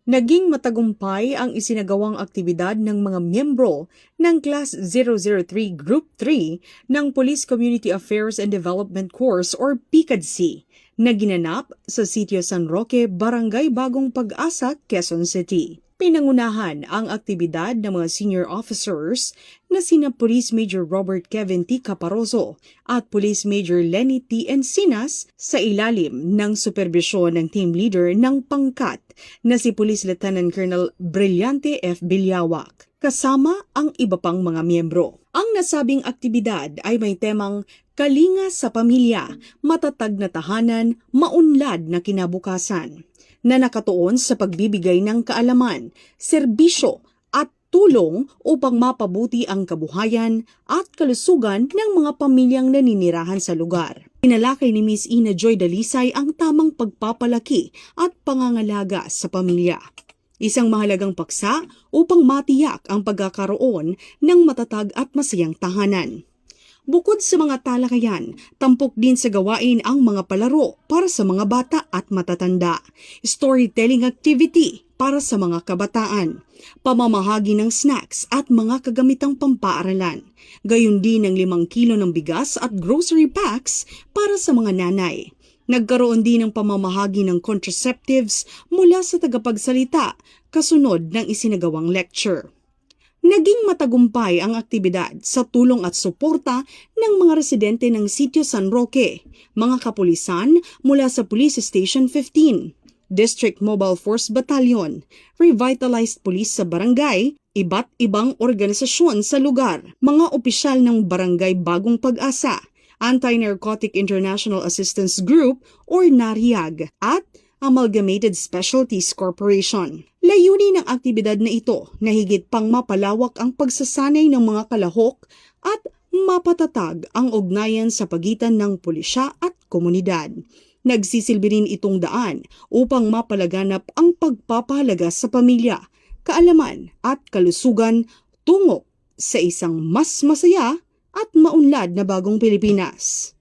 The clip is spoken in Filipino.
Naging matagumpay ang isinagawang aktibidad ng mga miyembro ng Class 003 Group 3 ng Police Community Affairs and Development Course or PCADC na ginanap sa Sitio San Roque, Barangay Bagong Pag-asa, Quezon City. Pinangunahan ang aktibidad ng mga senior officers na sina Police Major Robert Kevin T. Caparoso at Police Major Lenny T. Encinas sa ilalim ng superbisyon ng team leader ng pangkat na si Police Lieutenant Colonel Brillante F. Bilyawak, kasama ang iba pang mga miyembro. Ang nasabing aktibidad ay may temang Kalinga sa Pamilya, Matatag na Tahanan, Maunlad na Kinabukasan, na nakatuon sa pagbibigay ng kaalaman, serbisyo at tulong upang mapabuti ang kabuhayan at kalusugan ng mga pamilyang naninirahan sa lugar. Tinalakay ni Ms. Ina Joy Dalisay ang tamang pagpapalaki at pangangalaga sa pamilya. Isang mahalagang paksa upang matiyak ang pagkakaroon ng matatag at masayang tahanan. Bukod sa mga talakayan, tampok din sa gawain ang mga palaro para sa mga bata at matatanda, storytelling activity para sa mga kabataan, pamamahagi ng snacks at mga kagamitang pampaaralan, gayon din ng 5 kilo ng bigas at grocery packs para sa mga nanay. Nagkaroon din ng pamamahagi ng contraceptives mula sa tagapagsalita kasunod ng isinagawang lecture. Naging matagumpay ang aktibidad sa tulong at suporta ng mga residente ng Sitio San Roque, mga kapulisan mula sa Police Station 15, District Mobile Force Battalion, Revitalized Police sa barangay, iba't ibang organisasyon sa lugar, mga opisyal ng Barangay Bagong Pag-asa, Anti-Narcotic International Assistance Group or NARIAG at Amalgamated Specialties Corporation. Layunin ng aktibidad na ito na higit pang mapalawak ang pagsasanay ng mga kalahok at mapatatag ang ugnayan sa pagitan ng pulisya at komunidad. Nagsisilbi rin itong daan upang mapalaganap ang pagpapahalaga sa pamilya, kaalaman at kalusugan tungo sa isang mas masaya at maunlad na bagong Pilipinas.